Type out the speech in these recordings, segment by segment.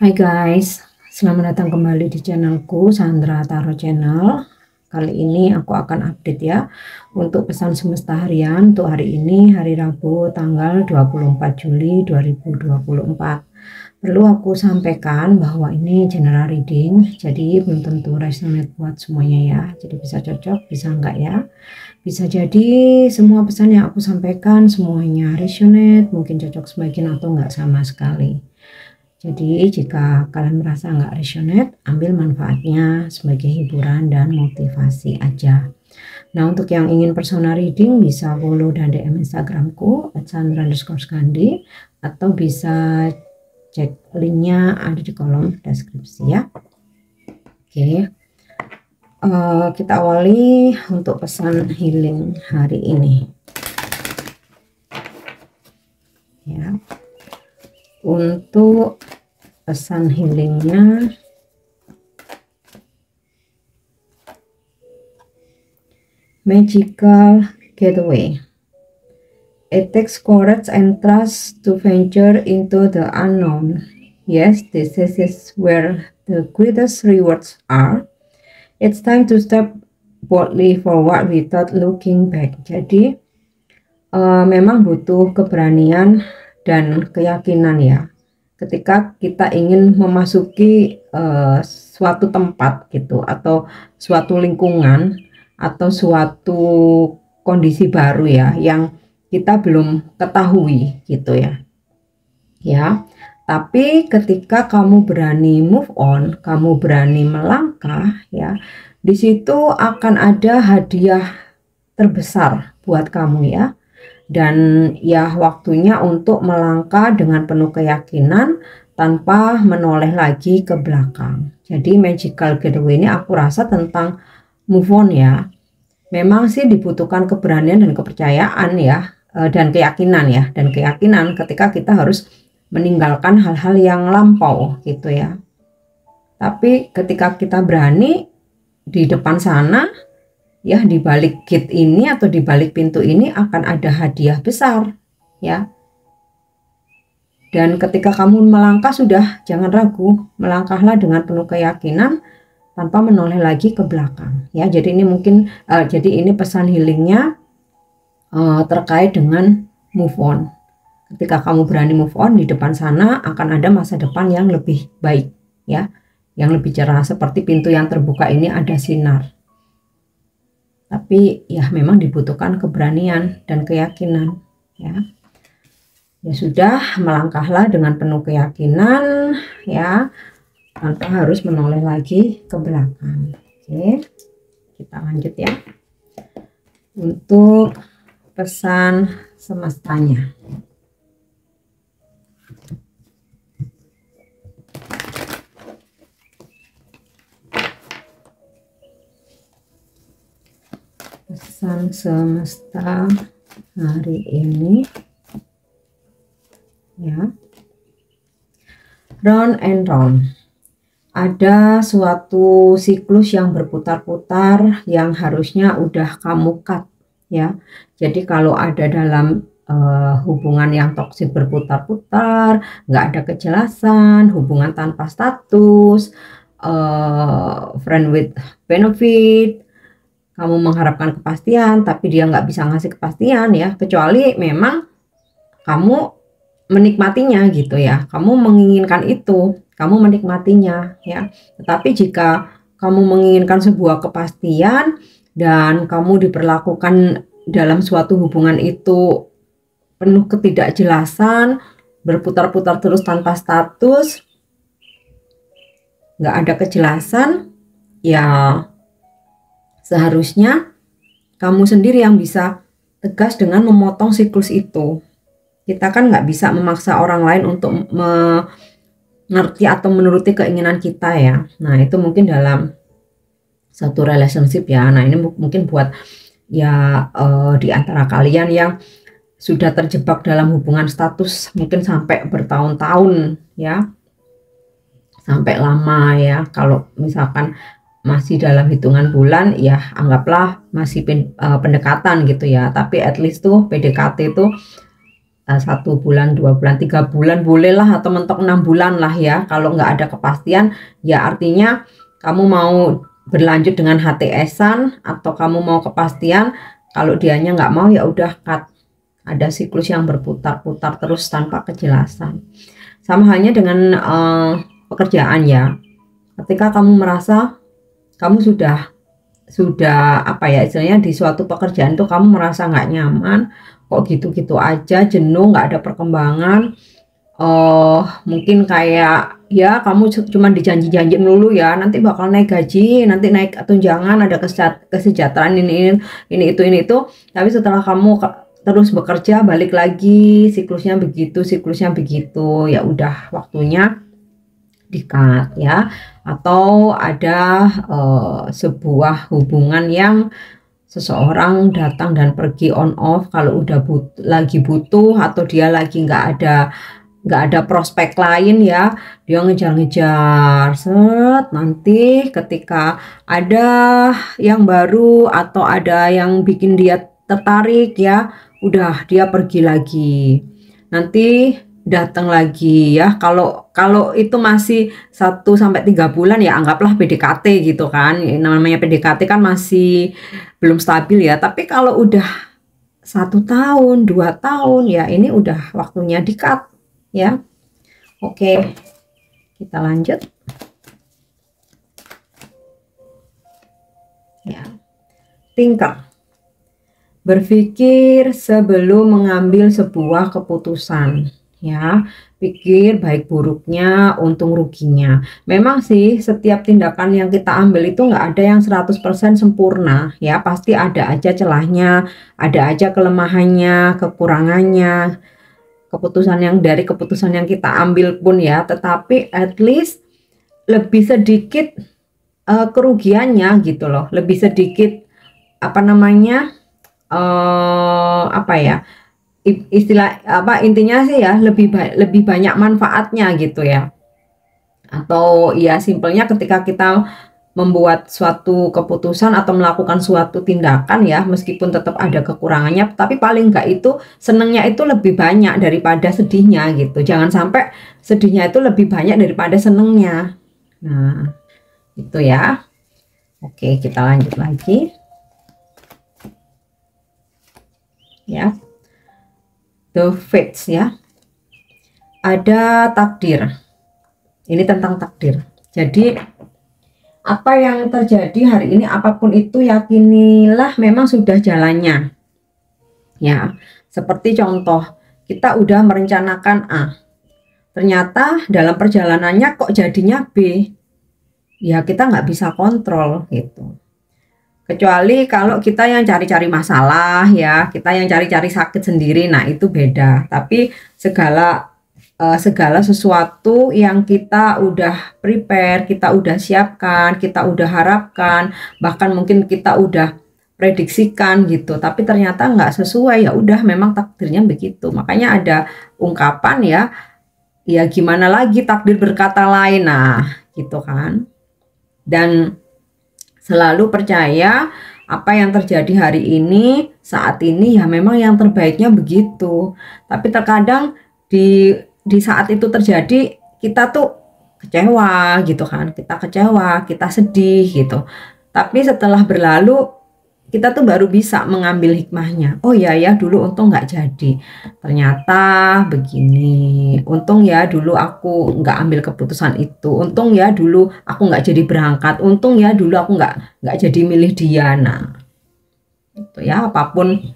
Hai guys, selamat datang kembali di channelku Sandra Tarot Channel. Kali ini aku akan update ya untuk pesan semesta harian untuk hari ini, hari Rabu tanggal 24 Juli 2024. Perlu aku sampaikan bahwa ini general reading, jadi belum tentu resonate buat semuanya ya. Jadi bisa cocok, bisa enggak ya. Bisa jadi semua pesan yang aku sampaikan semuanya resonate, mungkin cocok sebagian atau enggak sama sekali. Jadi jika kalian merasa nggak resonate, ambil manfaatnya sebagai hiburan dan motivasi aja. Nah, untuk yang ingin personal reading bisa follow dan DM Instagramku @sandra_skandi atau bisa cek linknya ada di kolom deskripsi ya. Oke, kita awali untuk pesan healing hari ini. Ya. Untuk pesan healingnya, magical getaway. It takes courage and trust to venture into the unknown. Yes, this is where the greatest rewards are. It's time to step boldly forward without looking back. Jadi memang butuh keberanian dan keyakinan ya ketika kita ingin memasuki suatu tempat gitu atau suatu lingkungan atau suatu kondisi baru ya yang kita belum ketahui gitu ya. Tapi ketika kamu berani move on, kamu berani melangkah ya, di situ akan ada hadiah terbesar buat kamu ya. Dan ya waktunya untuk melangkah dengan penuh keyakinan tanpa menoleh lagi ke belakang. Jadi magical getaway ini aku rasa tentang move on ya. Memang sih dibutuhkan keberanian dan kepercayaan ya, dan keyakinan ya, dan keyakinan ketika kita harus meninggalkan hal-hal yang lampau gitu ya. Tapi ketika kita berani di depan sana ya, di balik gate ini atau di balik pintu ini akan ada hadiah besar ya. Dan ketika kamu melangkah sudah jangan ragu, melangkahlah dengan penuh keyakinan tanpa menoleh lagi ke belakang ya. Jadi ini mungkin jadi ini pesan healingnya terkait dengan move on. Ketika kamu berani move on, di depan sana akan ada masa depan yang lebih baik ya, yang lebih cerah. Seperti pintu yang terbuka ini ada sinar. Tapi ya memang dibutuhkan keberanian dan keyakinan ya. Ya sudah, melangkahlah dengan penuh keyakinan ya, tanpa harus menoleh lagi ke belakang. Oke, kita lanjut ya untuk pesan semestanya. Pesan semesta hari ini ya, round and round. Ada suatu siklus yang berputar-putar yang harusnya udah kamu cut ya. Jadi kalau ada dalam hubungan yang toksik berputar-putar, nggak ada kejelasan, hubungan tanpa status, friend with benefit, kamu mengharapkan kepastian tapi dia nggak bisa ngasih kepastian ya, kecuali memang kamu menikmatinya gitu ya, kamu menginginkan itu, kamu menikmatinya ya. Tetapi jika kamu menginginkan sebuah kepastian dan kamu diperlakukan dalam suatu hubungan itu penuh ketidakjelasan, berputar-putar terus tanpa status, nggak ada kejelasan ya, seharusnya kamu sendiri yang bisa tegas dengan memotong siklus itu. Kita kan nggak bisa memaksa orang lain untuk mengerti atau menuruti keinginan kita ya. Nah itu mungkin dalam satu relationship ya. Nah ini mungkin buat ya di antara kalian yang sudah terjebak dalam hubungan status mungkin sampai bertahun-tahun ya, sampai lama ya. Kalau misalkan masih dalam hitungan bulan ya anggaplah masih pendekatan gitu ya, tapi at least tuh PDKT itu 1 bulan, 2 bulan, 3 bulan bolehlah, atau mentok 6 bulan lah ya. Kalau nggak ada kepastian ya artinya kamu mau berlanjut dengan HTS-an atau kamu mau kepastian. Kalau dianya nggak mau ya udah cut. Ada siklus yang berputar-putar terus tanpa kejelasan. Sama halnya dengan pekerjaan ya. Ketika kamu merasa kamu sudah apa ya istilahnya, di suatu pekerjaan itu kamu merasa nggak nyaman, kok gitu-gitu aja, jenuh, nggak ada perkembangan, mungkin kayak ya kamu cuma dijanji-janji dulu ya, nanti bakal naik gaji, nanti naik tunjangan, ada kesejahteraan ini itu, tapi setelah kamu terus bekerja balik lagi siklusnya begitu, ya udah waktunya di-cut ya. Atau ada sebuah hubungan yang seseorang datang dan pergi on off, kalau udah lagi butuh atau dia lagi nggak ada prospek lain ya, dia ngejar-ngejar set, nanti ketika ada yang baru atau ada yang bikin dia tertarik ya udah dia pergi lagi, nanti datang lagi ya. Kalau itu masih 1-3 bulan ya anggaplah PDKT gitu kan, namanya PDKT kan masih belum stabil ya. Tapi kalau udah 1 tahun 2 tahun ya ini udah waktunya di-cut ya. Oke, kita lanjut ya. Thinker, berpikir sebelum mengambil sebuah keputusan ya, pikir baik buruknya, untung ruginya. Memang sih setiap tindakan yang kita ambil itu nggak ada yang 100% sempurna ya, pasti ada aja celahnya, ada aja kelemahannya, kekurangannya. Dari keputusan yang kita ambil pun ya, tetapi at least lebih sedikit kerugiannya gitu loh, lebih sedikit apa namanya apa ya, istilah apa, intinya sih ya lebih banyak manfaatnya gitu ya. Atau ya simpelnya ketika kita membuat suatu keputusan atau melakukan suatu tindakan ya, meskipun tetap ada kekurangannya, tapi paling enggak itu senengnya itu lebih banyak daripada sedihnya gitu. Jangan sampai sedihnya itu lebih banyak daripada senengnya. Nah itu ya. Oke, kita lanjut lagi ya. The Fates ya, ada takdir. Ini tentang takdir. Jadi apa yang terjadi hari ini, apapun itu, yakinilah memang sudah jalannya ya. Seperti contoh, kita udah merencanakan A, ternyata dalam perjalanannya kok jadinya B, ya kita nggak bisa kontrol gitu. Kecuali kalau kita yang cari-cari masalah ya, kita yang cari-cari sakit sendiri, nah itu beda. Tapi segala sesuatu yang kita udah prepare, kita udah siapkan, kita udah harapkan, bahkan mungkin kita udah prediksikan gitu, tapi ternyata nggak sesuai, ya udah memang takdirnya begitu. Makanya ada ungkapan ya gimana lagi takdir berkata lain, nah gitu kan. Dan selalu percaya apa yang terjadi hari ini, saat ini ya memang yang terbaiknya begitu. Tapi terkadang di saat itu terjadi kita tuh kecewa gitu kan, kita sedih gitu. Tapi setelah berlalu kita tuh baru bisa mengambil hikmahnya. Oh ya dulu untung nggak jadi, ternyata begini. Untung ya dulu aku nggak ambil keputusan itu. Untung ya dulu aku nggak jadi berangkat. Untung ya dulu aku nggak jadi milih dia. Nah itu ya, apapun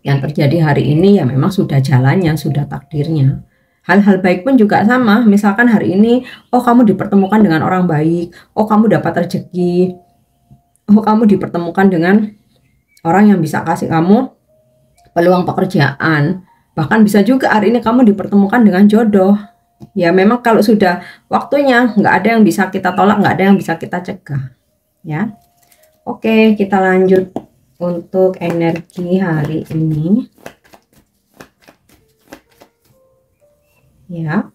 yang terjadi hari ini ya memang sudah jalannya, sudah takdirnya. Hal-hal baik pun juga sama. Misalkan hari ini, oh kamu dipertemukan dengan orang baik, oh kamu dapat rezeki, oh kamu dipertemukan dengan orang yang bisa kasih kamu peluang pekerjaan. Bahkan bisa juga hari ini kamu dipertemukan dengan jodoh. Ya memang kalau sudah waktunya, nggak ada yang bisa kita tolak, nggak ada yang bisa kita cegah. Ya, oke, kita lanjut untuk energi hari ini. Ya,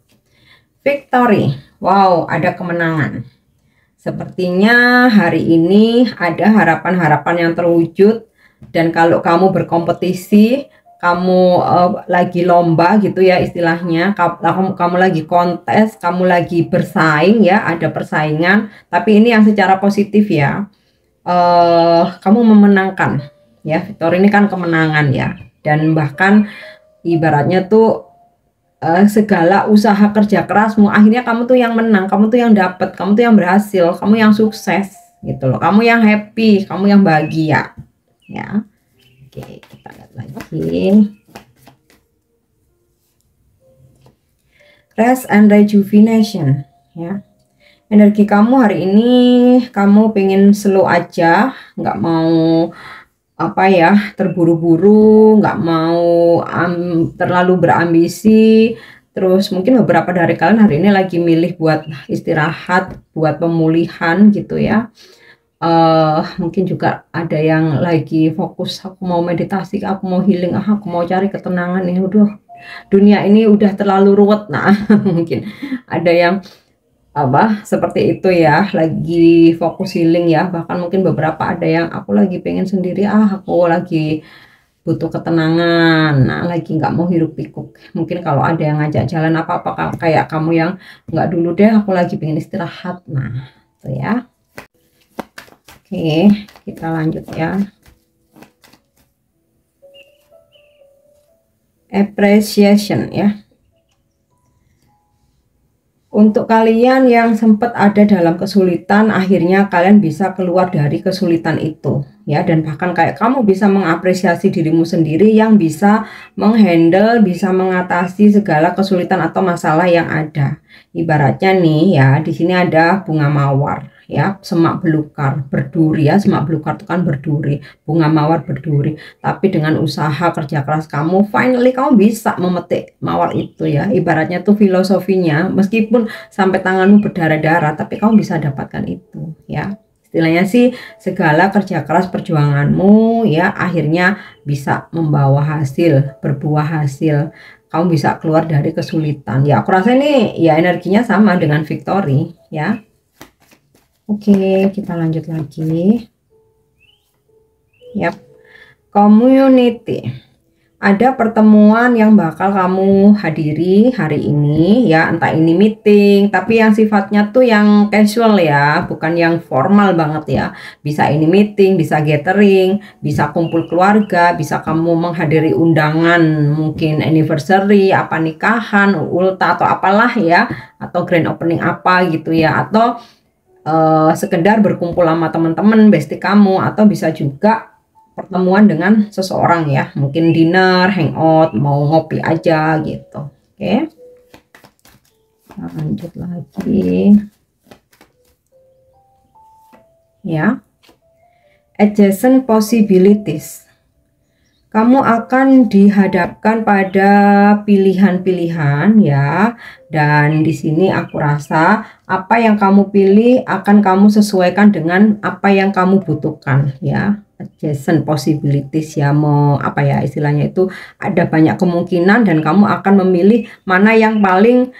victory. Wow, ada kemenangan. Sepertinya hari ini ada harapan-harapan yang terwujud, dan kalau kamu berkompetisi, kamu lagi lomba gitu ya istilahnya, kamu lagi kontes, kamu lagi bersaing ya, ada persaingan, tapi ini yang secara positif ya, kamu memenangkan ya. Victory ini kan kemenangan ya, dan bahkan ibaratnya tuh segala usaha kerja kerasmu akhirnya kamu tuh yang menang, kamu tuh yang dapat, kamu tuh yang berhasil, kamu yang sukses gitu loh, kamu yang happy, kamu yang bahagia ya. Oke, kita lihat lagi. Rest and rejuvenation ya. Energi kamu hari ini, kamu pengen slow aja, nggak mau apa ya, terburu-buru, nggak mau terlalu berambisi. Terus mungkin beberapa dari kalian hari ini lagi milih buat istirahat, buat pemulihan gitu ya. Mungkin juga ada yang lagi fokus, aku mau meditasi, aku mau healing, aku mau cari ketenangan nih, udah dunia ini udah terlalu ruwet. Nah mungkin ada yang seperti itu ya, lagi fokus healing ya. Bahkan mungkin beberapa ada yang aku lagi pengen sendiri, aku lagi butuh ketenangan, nah lagi nggak mau hiruk pikuk. Mungkin kalau ada yang ngajak jalan apa-apa kayak kamu yang nggak, dulu deh aku lagi pengen istirahat. Nah itu ya. Oke, kita lanjut ya. Appreciation ya. Untuk kalian yang sempat ada dalam kesulitan, akhirnya kalian bisa keluar dari kesulitan itu ya, dan bahkan kayak kamu bisa mengapresiasi dirimu sendiri yang bisa menghandle, bisa mengatasi segala kesulitan atau masalah yang ada. Ibaratnya nih ya, di sini ada bunga mawar ya, semak belukar berduri ya, semak belukar itu kan berduri, bunga mawar berduri, tapi dengan usaha kerja keras kamu, finally kamu bisa memetik mawar itu ya. Ibaratnya tuh filosofinya, meskipun sampai tanganmu berdarah-darah, tapi kamu bisa dapatkan itu ya. Istilahnya sih, segala kerja keras perjuanganmu ya akhirnya bisa membawa hasil, berbuah hasil, kamu bisa keluar dari kesulitan ya. Aku rasa ini ya energinya sama dengan Victory ya. Oke, kita lanjut lagi. Yap, community. Ada pertemuan yang bakal kamu hadiri hari ini ya, entah ini meeting tapi yang sifatnya tuh yang casual ya, bukan yang formal banget ya. Bisa ini meeting, bisa gathering, bisa kumpul keluarga, bisa kamu menghadiri undangan, mungkin anniversary, apa nikahan, ulta atau apalah ya, atau grand opening apa gitu ya, atau sekedar berkumpul sama teman-teman bestie kamu, atau bisa juga pertemuan dengan seseorang ya, mungkin dinner, hangout, mau ngopi aja gitu. Oke, lanjut lagi ya. Adjacent possibilities. Kamu akan dihadapkan pada pilihan-pilihan ya, dan di sini aku rasa apa yang kamu pilih akan kamu sesuaikan dengan apa yang kamu butuhkan ya. Adjacent possibilities ya, mau apa ya istilahnya itu, ada banyak kemungkinan dan kamu akan memilih mana yang paling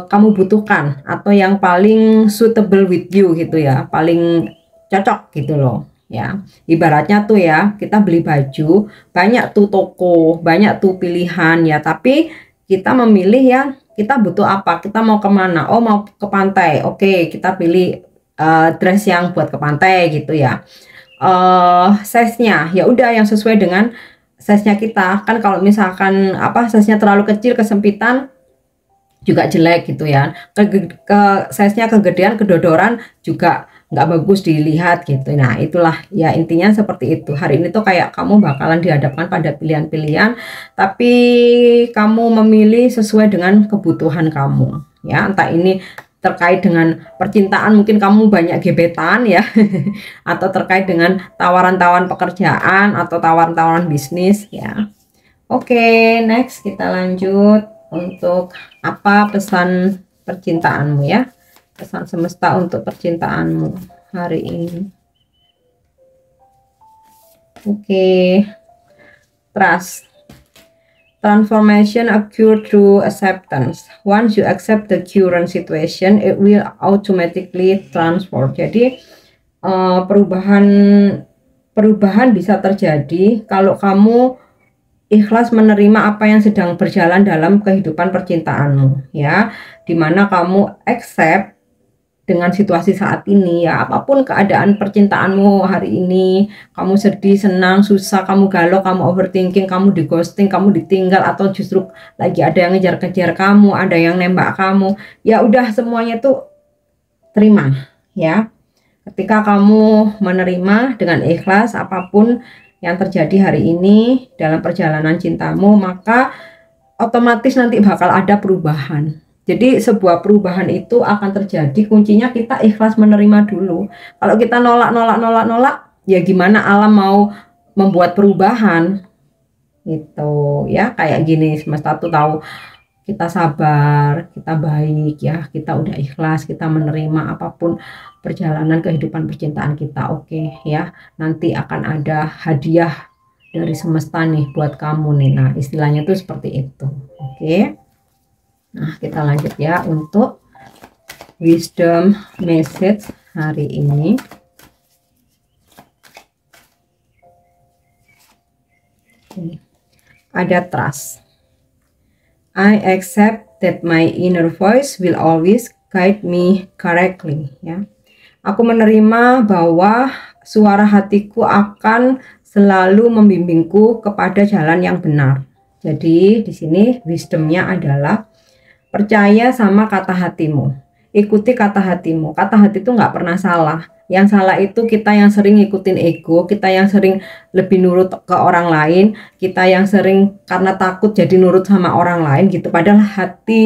kamu butuhkan atau yang paling suitable with you gitu ya, paling cocok gitu loh ya. Ibaratnya tuh ya, kita beli baju, banyak tuh toko, banyak tuh pilihan ya, tapi kita memilih yang kita butuh apa, kita mau kemana. Oh, mau ke pantai, oke, kita pilih dress yang buat ke pantai gitu ya. Size-nya ya udah yang sesuai dengan size-nya kita kan. Kalau misalkan size-nya terlalu kecil, kesempitan juga jelek gitu ya, size-nya kegedean, kedodoran juga nggak bagus dilihat gitu. Nah itulah ya, intinya seperti itu. Hari ini tuh kayak kamu bakalan dihadapkan pada pilihan-pilihan, tapi kamu memilih sesuai dengan kebutuhan kamu ya. Entah ini terkait dengan percintaan, mungkin kamu banyak gebetan ya atau terkait dengan tawaran-tawaran pekerjaan atau tawaran-tawaran bisnis ya. Oke, next kita lanjut. Untuk apa pesan percintaanmu ya, pesan semesta untuk percintaanmu hari ini. Oke, trust. Transformation occur through acceptance. Once you accept the current situation, it will automatically transform. Jadi perubahan bisa terjadi kalau kamu ikhlas menerima apa yang sedang berjalan dalam kehidupan percintaanmu, ya, dimana kamu accept dengan situasi saat ini, ya, apapun keadaan percintaanmu hari ini, kamu sedih, senang, susah, kamu galau, kamu overthinking, kamu di ghosting, kamu ditinggal, atau justru lagi ada yang ngejar-kejar kamu, ada yang nembak kamu, ya udah, semuanya tuh terima, ya. Ketika kamu menerima dengan ikhlas apapun yang terjadi hari ini dalam perjalanan cintamu, maka otomatis nanti bakal ada perubahan. Jadi sebuah perubahan itu akan terjadi, kuncinya kita ikhlas menerima dulu. Kalau kita nolak, ya gimana alam mau membuat perubahan gitu, ya. Kayak gini, semesta tuh tahu kita sabar, kita baik, ya, kita udah ikhlas, kita menerima apapun perjalanan kehidupan percintaan kita, oke, ya. Nanti akan ada hadiah dari semesta nih buat kamu nih. Nah, istilahnya tuh seperti itu, oke. Nah, kita lanjut ya untuk wisdom message hari ini. Ada trust. I accept that my inner voice will always guide me correctly, ya. Aku menerima bahwa suara hatiku akan selalu membimbingku kepada jalan yang benar. Jadi di sini wisdomnya adalah percaya sama kata hatimu. Ikuti kata hatimu. Kata hati itu nggak pernah salah. Yang salah itu kita yang sering ngikutin ego, kita yang sering lebih nurut ke orang lain, kita yang sering karena takut jadi nurut sama orang lain gitu. Padahal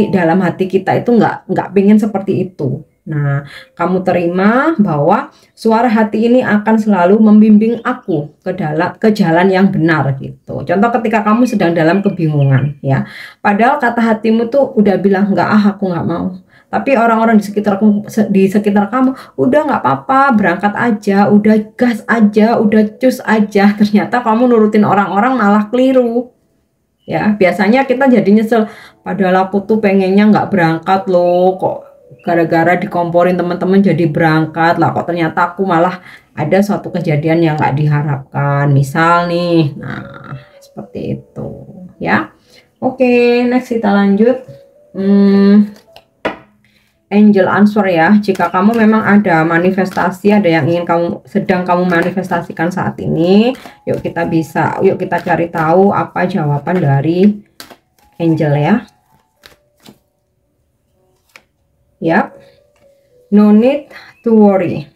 dalam hati kita itu nggak pengen seperti itu. Nah, kamu terima bahwa suara hati ini akan selalu membimbing aku ke jalan yang benar gitu. Contoh ketika kamu sedang dalam kebingungan, ya. Padahal kata hatimu tuh udah bilang nggak, aku nggak mau. Tapi orang-orang di sekitar kamu udah nggak apa-apa, berangkat aja, udah gas aja, udah cus aja. Ternyata kamu nurutin orang-orang malah keliru. Ya, biasanya kita jadi nyesel. Padahal aku tuh pengennya nggak berangkat loh, kok gara-gara dikomporin teman-teman jadi berangkat lah, kok ternyata aku malah ada suatu kejadian yang nggak diharapkan. Misal nih, nah seperti itu, ya. Oke, next kita lanjut. Angel answer ya, jika kamu memang ada manifestasi, ada yang ingin sedang kamu manifestasikan saat ini, yuk kita cari tahu apa jawaban dari angel, ya. Yap, no need to worry.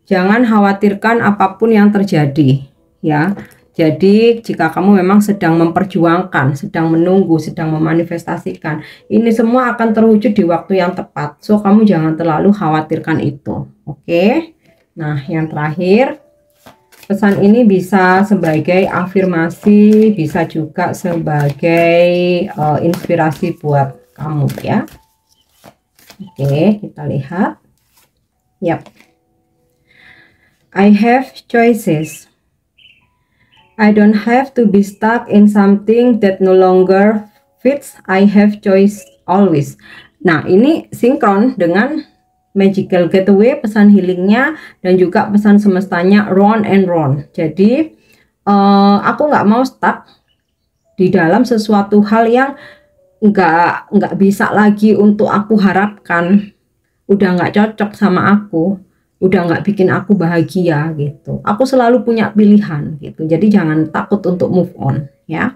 Jangan khawatirkan apapun yang terjadi, ya. Jadi jika kamu memang sedang memperjuangkan, sedang menunggu, sedang memanifestasikan, ini semua akan terwujud di waktu yang tepat. So kamu jangan terlalu khawatirkan itu, oke? Nah, yang terakhir, pesan ini bisa sebagai afirmasi, bisa juga sebagai inspirasi buat kamu, ya. Oke, kita lihat. Yap. I have choices. I don't have to be stuck in something that no longer fits. I have choice always. Nah, ini sinkron dengan magical getaway, pesan healingnya, dan juga pesan semestanya round and round. Jadi aku nggak mau stuck di dalam sesuatu hal yang nggak bisa lagi untuk aku harapkan, udah nggak cocok sama aku, udah nggak bikin aku bahagia gitu. Aku selalu punya pilihan gitu. Jadi jangan takut untuk move on, ya.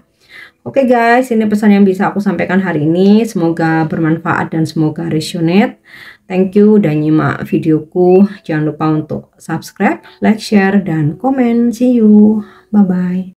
Oke guys, ini pesan yang bisa aku sampaikan hari ini. Semoga bermanfaat dan semoga resonate. Thank you udah nyimak videoku. Jangan lupa untuk subscribe, like, share, dan komen. See you. Bye-bye.